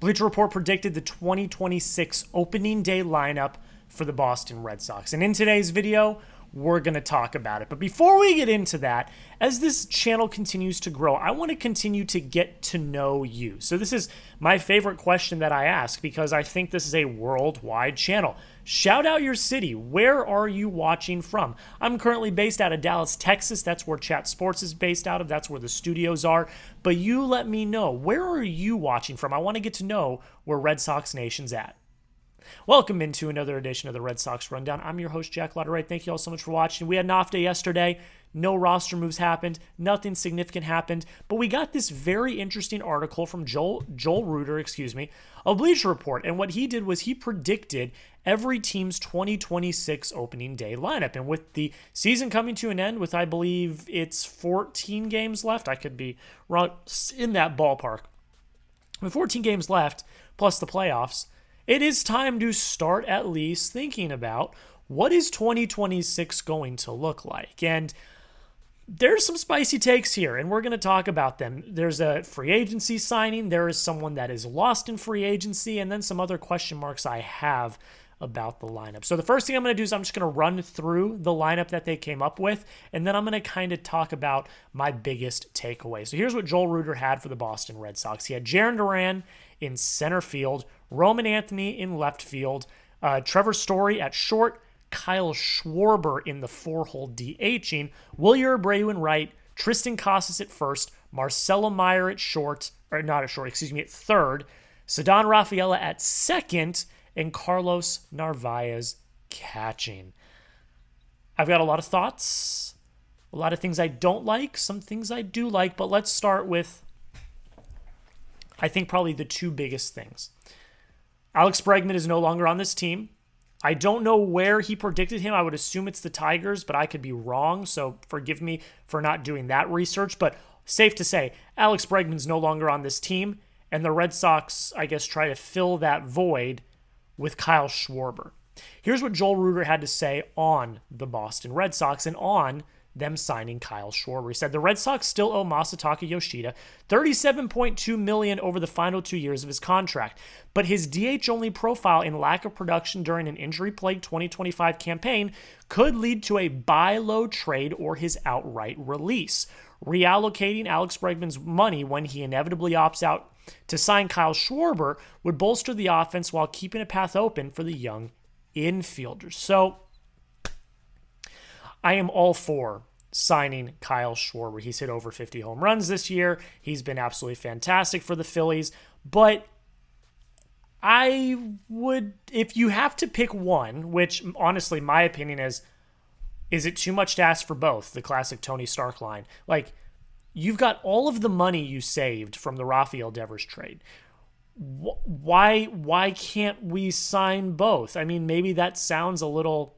Bleacher Report predicted the 2026 opening day lineup for the Boston Red Sox. And in today's video, we're going to talk about it. But before we get into that, as this channel continues to grow, I want to continue to get to know you. So this is my favorite question that I ask because I think this is a worldwide channel. Shout out your city. Where are you watching from? I'm currently based out of Dallas, Texas. That's where Chat Sports is based out of. That's where the studios are. But you let me know. Where are you watching from? I want to get to know where Red Sox Nation's at. Welcome into another edition of the Red Sox Rundown. I'm your host, Jack Lotteray. Thank you all so much for watching. We had an off day yesterday. No roster moves happened. Nothing significant happened. But we got this very interesting article from Joel Reuter, of Bleacher Report. And what he did was he predicted every team's 2026 opening day lineup. And with the season coming to an end with, I believe, it's 14 games left. I could be wrong in that ballpark. With 14 games left, plus the playoffs, it is time to start at least thinking about what is 2026 going to look like. And there's some spicy takes here, and we're going to talk about them. There's a free agency signing. There is someone that is lost in free agency, and then some other question marks I have about the lineup. So the first thing I'm going to do is I'm just going to run through the lineup that they came up with, and then I'm going to kind of talk about my biggest takeaway. So here's what Joel Reuter had for the Boston Red Sox. He had Jarren Duran in center field, Roman Anthony in left field, Trevor Story at short, Kyle Schwarber in the four-hole DHing, Wilyer Abreu in right, Triston Casas at first, Marcelo Mayer at third, Ceddanne Rafaela at second, and Carlos Narváez catching. I've got a lot of thoughts, a lot of things I don't like, some things I do like, but let's start with, I think, probably the two biggest things. Alex Bregman is no longer on this team. I don't know where he predicted him. I would assume it's the Tigers, but I could be wrong, so forgive me for not doing that research. But safe to say, Alex Bregman's no longer on this team, and the Red Sox, I guess, try to fill that void with Kyle Schwarber. Here's what Joel Reuter had to say on the Boston Red Sox and on them signing Kyle Schwarber. He said, the Red Sox still owe Masataka Yoshida $37.2 million over the final 2 years of his contract, but his DH-only profile and lack of production during an injury-plagued 2025 campaign could lead to a buy low trade or his outright release. Reallocating Alex Bregman's money when he inevitably opts out to sign Kyle Schwarber would bolster the offense while keeping a path open for the young infielders. So I am all for signing Kyle Schwarber. He's hit over 50 home runs this year. He's been absolutely fantastic for the Phillies. But I would, if you have to pick one, which honestly my opinion is it too much to ask for both? The classic Tony Stark line. Like, you've got all of the money you saved from the Rafael Devers trade. Why can't we sign both? I mean, maybe that sounds a little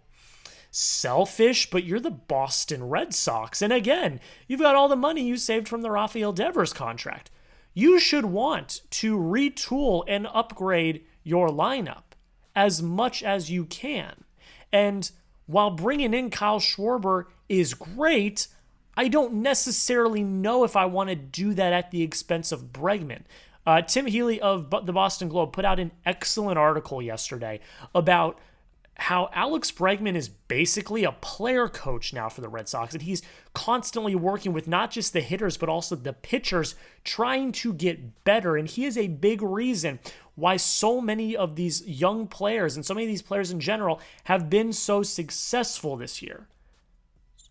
selfish, but you're the Boston Red Sox. And again, you've got all the money you saved from the Rafael Devers contract. You should want to retool and upgrade your lineup as much as you can. And while bringing in Kyle Schwarber is great, I don't necessarily know if I want to do that at the expense of Bregman. Tim Healy of the Boston Globe put out an excellent article yesterday about how Alex Bregman is basically a player coach now for the Red Sox, and he's constantly working with not just the hitters, but also the pitchers, trying to get better. And he is a big reason why so many of these young players, and so many of these players in general, have been so successful this year.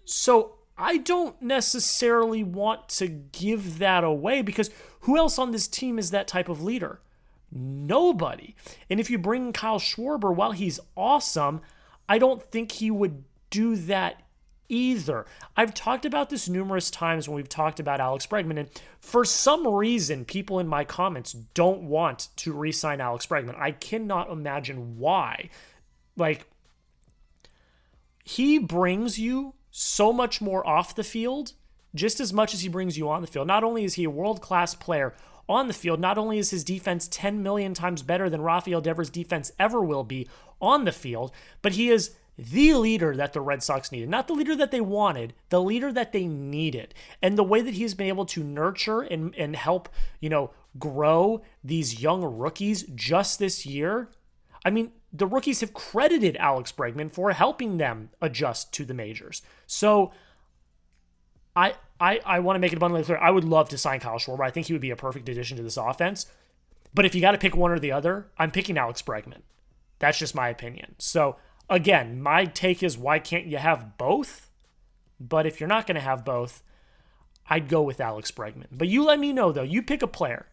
So I don't necessarily want to give that away, because who else on this team is that type of leader? Nobody. And if you bring Kyle Schwarber, while he's awesome, I don't think he would do that either. I've talked about this numerous times when we've talked about Alex Bregman, and for some reason, people in my comments don't want to re-sign Alex Bregman. I cannot imagine why. Like, he brings you so much more off the field, just as much as he brings you on the field. Not only is he a world-class player on the field, not only is his defense 10 million times better than Rafael Devers' defense ever will be on the field, but he is the leader that the Red Sox needed. Not the leader that they wanted, the leader that they needed. And the way that he's been able to nurture and help, grow these young rookies just this year. I mean, the rookies have credited Alex Bregman for helping them adjust to the majors. So I want to make it abundantly clear. I would love to sign Kyle Schwarber. I think he would be a perfect addition to this offense. But if you got to pick one or the other, I'm picking Alex Bregman. That's just my opinion. So again, my take is, why can't you have both? But if you're not going to have both, I'd go with Alex Bregman. But you let me know, though. You pick a player.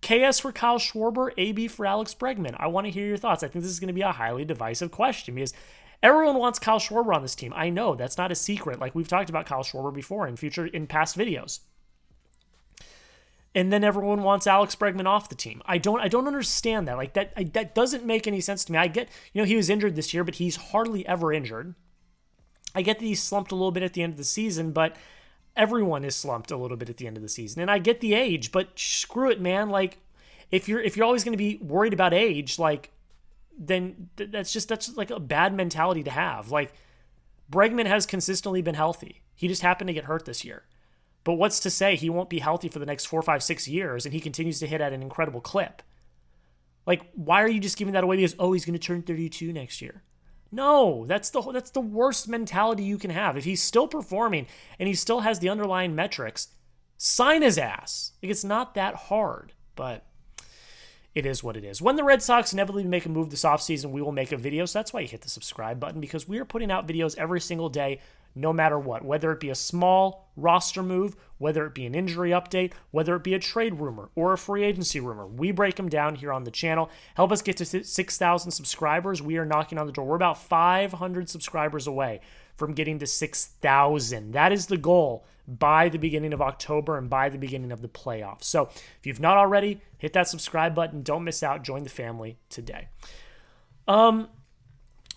KS for Kyle Schwarber, AB for Alex Bregman. I want to hear your thoughts. I think this is going to be a highly divisive question because everyone wants Kyle Schwarber on this team. I know, that's not a secret. Like, we've talked about Kyle Schwarber before in past videos. And then everyone wants Alex Bregman off the team. I don't understand that. Like, that doesn't make any sense to me. I get, he was injured this year, but he's hardly ever injured. I get that he slumped a little bit at the end of the season, but everyone is slumped a little bit at the end of the season. And I get the age, but screw it, man. Like, if you're always going to be worried about age, like, then that's like a bad mentality to have. Like, Bregman has consistently been healthy. He just happened to get hurt this year. But what's to say he won't be healthy for the next 4, 5, 6 years and he continues to hit at an incredible clip? Like, why are you just giving that away because, he's going to turn 32 next year? No, that's the worst mentality you can have. If he's still performing and he still has the underlying metrics, sign his ass. Like, it's not that hard, but it is what it is. When the Red Sox inevitably make a move this offseason, we will make a video. So that's why you hit the subscribe button, because we are putting out videos every single day, no matter what, whether it be a small roster move, whether it be an injury update, whether it be a trade rumor or a free agency rumor. We break them down here on the channel. Help us get to 6,000 subscribers. We are knocking on the door. We're about 500 subscribers away from getting to 6,000. That is the goal by the beginning of October and by the beginning of the playoffs. So if you've not already, hit that subscribe button. Don't miss out. Join the family today.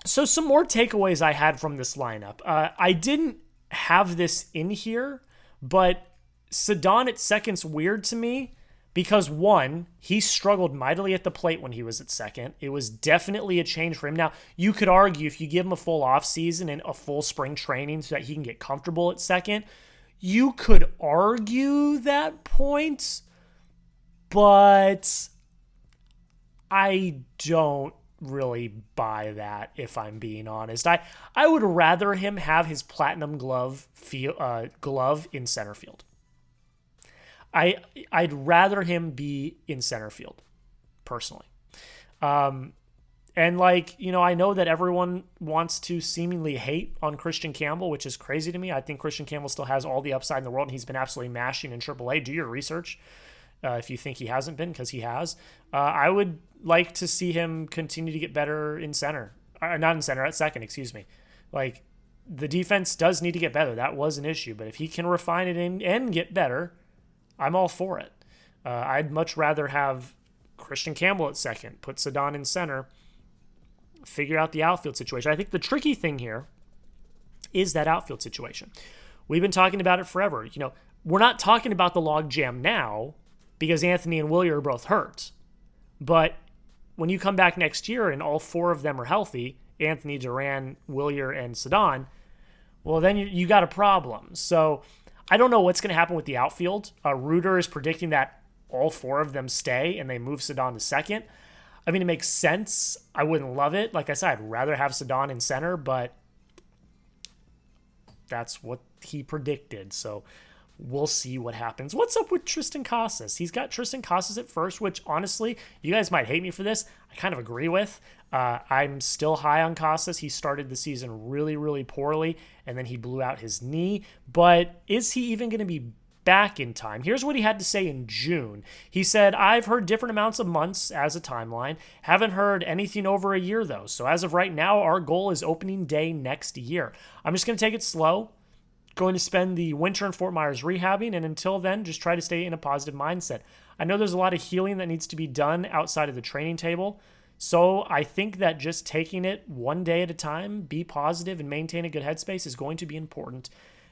So some more takeaways I had from this lineup. I didn't have this in here, but Ceddanne at second's weird to me because, one, he struggled mightily at the plate when he was at second. It was definitely a change for him. Now, you could argue if you give him a full offseason and a full spring training so that he can get comfortable at second, you could argue that point, but I don't really buy that, if I'm being honest. I would rather him have his platinum glove in center field. I'd rather him be in center field, personally. And I know that everyone wants to seemingly hate on Christian Campbell, which is crazy to me. I think Christian Campbell still has all the upside in the world, and he's been absolutely mashing in AAA. Do your research. If you think he hasn't been, because he has. I would like to see him continue to get better in center. Not in center, at second, excuse me. Like, the defense does need to get better. That was an issue. But if he can refine it and get better, I'm all for it. I'd much rather have Christian Campbell at second, put Ceddanne in center, figure out the outfield situation. I think the tricky thing here is that outfield situation. We've been talking about it forever. We're not talking about the log jam now, because Anthony and Wilyer are both hurt. But when you come back next year and all four of them are healthy, Anthony, Duran, Wilyer, and Ceddanne, well, then you got a problem. So I don't know what's going to happen with the outfield. Reuter is predicting that all four of them stay and they move Ceddanne to second. I mean, it makes sense. I wouldn't love it. Like I said, I'd rather have Ceddanne in center, but that's what he predicted. So we'll see what happens. What's up with Triston Casas? He's got Triston Casas at first, which honestly, you guys might hate me for this. I kind of agree with. I'm still high on Casas. He started the season really, really poorly, and then he blew out his knee. But is he even going to be back in time? Here's what he had to say in June. He said, I've heard different amounts of months as a timeline. Haven't heard anything over a year, though. So as of right now, our goal is opening day next year. I'm just going to take it slow. Going to spend the winter in Fort Myers rehabbing, and until then, just try to stay in a positive mindset. I know there's a lot of healing that needs to be done outside of the training table, so I think that just taking it one day at a time, be positive, and maintain a good headspace is going to be important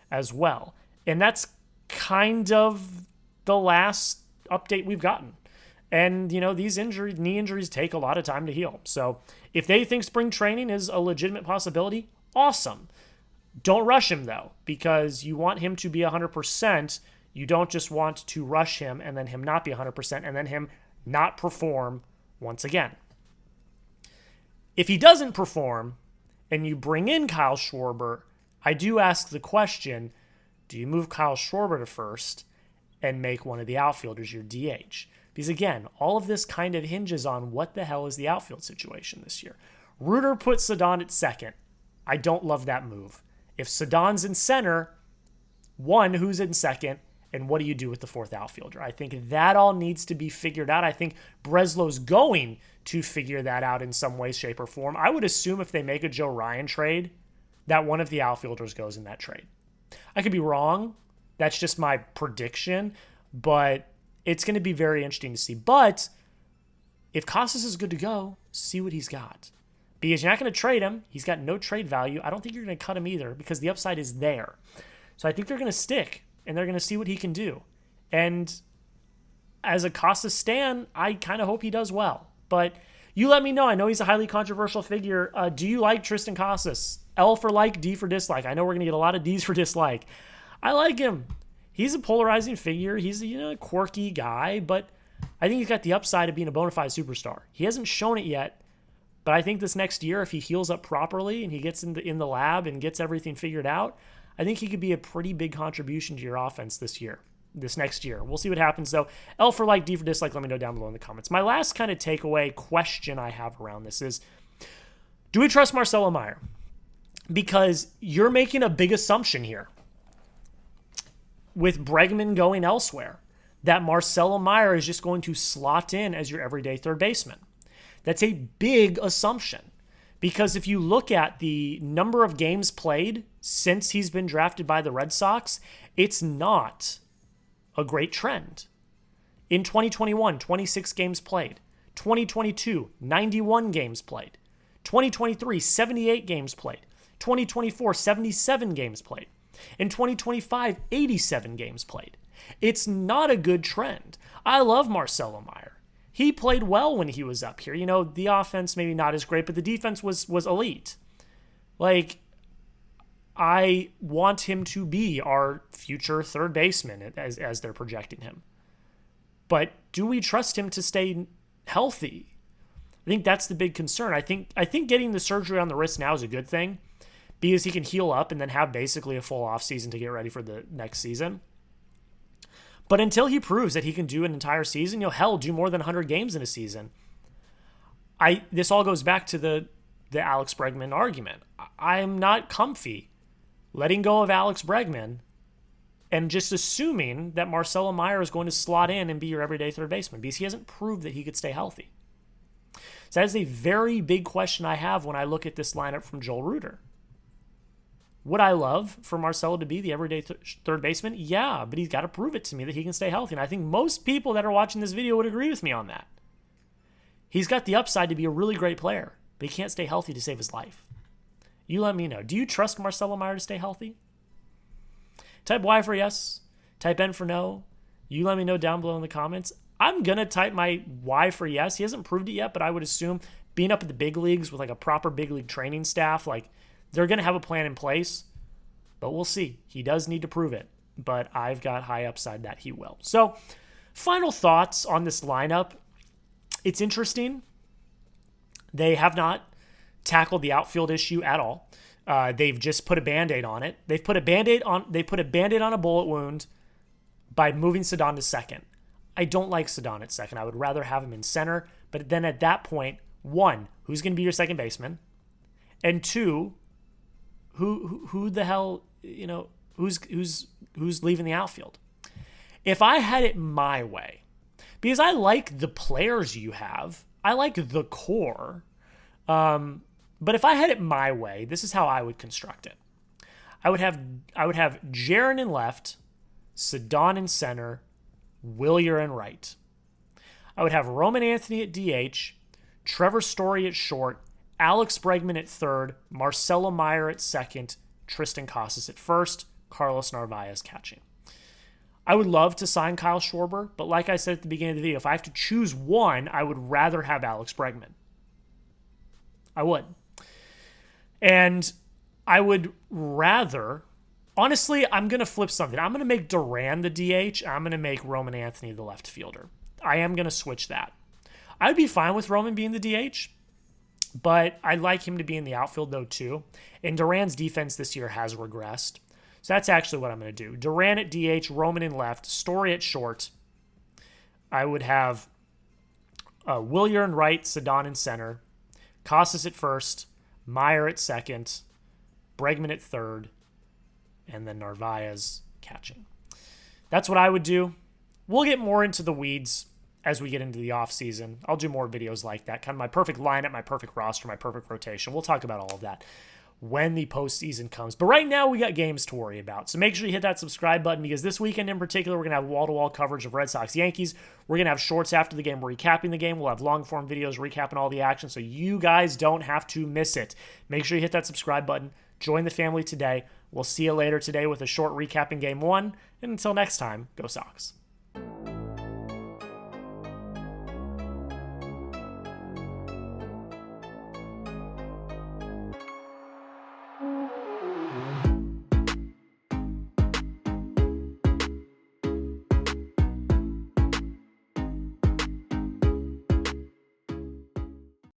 as well. And that's kind of the last update we've gotten. And, these knee injuries take a lot of time to heal. So if they think spring training is a legitimate possibility, awesome. Don't rush him, though, because you want him to be 100%. You don't just want to rush him and then him not be 100% and then him not perform once again. If he doesn't perform and you bring in Kyle Schwarber, I do ask the question, do you move Kyle Schwarber to first and make one of the outfielders your DH? Because again, all of this kind of hinges on what the hell is the outfield situation this year. Reuter put Ceddanne at second. I don't love that move. If Ceddanne's in center, one, who's in second, and what do you do with the fourth outfielder? I think that all needs to be figured out. I think Breslow's going to figure that out in some way, shape, or form. I would assume if they make a Joe Ryan trade, that one of the outfielders goes in that trade. I could be wrong. That's just my prediction, but it's going to be very interesting to see. But if Casas is good to go, see what he's got. Because you're not going to trade him. He's got no trade value. I don't think you're going to cut him either because the upside is there. So I think they're going to stick, and they're going to see what he can do. And as a Casas stan, I kind of hope he does well. But you let me know. I know he's a highly controversial figure. Do you like Triston Casas? L for like, D for dislike. I know we're going to get a lot of Ds for dislike. I like him. He's a polarizing figure. He's a quirky guy, but I think he's got the upside of being a bona fide superstar. He hasn't shown it yet, but I think this next year, if he heals up properly and he gets in the lab and gets everything figured out, I think he could be a pretty big contribution to your offense this next year. We'll see what happens, though. L for like, D for dislike, let me know down below in the comments. My last kind of takeaway question I have around this is, do we trust Marcelo Mayer? Because you're making a big assumption here with Bregman going elsewhere, that Marcelo Mayer is just going to slot in as your everyday third baseman. That's a big assumption because if you look at the number of games played since he's been drafted by the Red Sox, it's not a great trend. In 2021, 26 games played. 2022, 91 games played. 2023, 78 games played. 2024, 77 games played. In 2025, 87 games played. It's not a good trend. I love Marcelo Mayer. He played well when he was up here. The offense maybe not as great, but the defense was elite. I want him to be our future third baseman as they're projecting him. But do we trust him to stay healthy? I think that's the big concern. I think getting the surgery on the wrist now is a good thing because he can heal up and then have basically a full offseason to get ready for the next season. But until he proves that he can do an entire season, do more than 100 games in a season. This all goes back to the Alex Bregman argument. I'm not comfy letting go of Alex Bregman and just assuming that Marcelo Mayer is going to slot in and be your everyday third baseman because he hasn't proved that he could stay healthy. So that is a very big question I have when I look at this lineup from Joel Reuter. Would I love for Marcelo to be the everyday third baseman? Yeah, but he's got to prove it to me that he can stay healthy. And I think most people that are watching this video would agree with me on that. He's got the upside to be a really great player, but he can't stay healthy to save his life. You let me know. Do you trust Marcelo Mayer to stay healthy? Type Y for yes. Type N for no. You let me know down below in the comments. I'm going to type my Y for yes. He hasn't proved it yet, but I would assume being up at the big leagues with a proper big league training staff, they're going to have a plan in place, but we'll see. He does need to prove it, but I've got high upside that he will. So, final thoughts on this lineup. It's interesting. They have not tackled the outfield issue at all. They've just put a Band-Aid on it. They put a Band-Aid on a bullet wound by moving Ceddanne to second. I don't like Ceddanne at second. I would rather have him in center, but then at that point, one, who's going to be your second baseman? And two, who the hell, who's leaving the outfield? If I had it my way, because I like the players you have, I like the core, but if I had it my way, this is how I would construct it. I would have Jarren in left, Ceddanne in center, Wilyer in right. I would have Roman Anthony at DH, Trevor Story at short, Alex Bregman at third, Marcelo Mayer at second, Triston Casas at first, Carlos Narváez catching. I would love to sign Kyle Schwarber, but like I said at the beginning of the video, if I have to choose one, I would rather have Alex Bregman. I would. And I would rather, honestly, I'm going to flip something. I'm going to make Duran the DH. I'm going to make Roman Anthony the left fielder. I am going to switch that. I'd be fine with Roman being the DH, but I'd like him to be in the outfield though too. And Duran's defense this year has regressed. So that's actually what I'm going to do. Duran at DH, Roman in left, Story at short. I would have Wilyer in right, Ceddanne in center, Casas at first, Mayer at second, Bregman at third, and then Narváez catching. That's what I would do. We'll get more into the weeds as we get into the offseason. I'll do more videos like that, kind of my perfect lineup, my perfect roster, my perfect rotation. We'll talk about all of that when the postseason comes. But right now, we got games to worry about. So make sure you hit that subscribe button, because this weekend in particular, we're going to have wall-to-wall coverage of Red Sox Yankees. We're going to have shorts after the game recapping the game. We'll have long-form videos recapping all the action, so you guys don't have to miss it. Make sure you hit that subscribe button. Join the family today. We'll see you later today with a short recapping Game 1. And until next time, go Sox.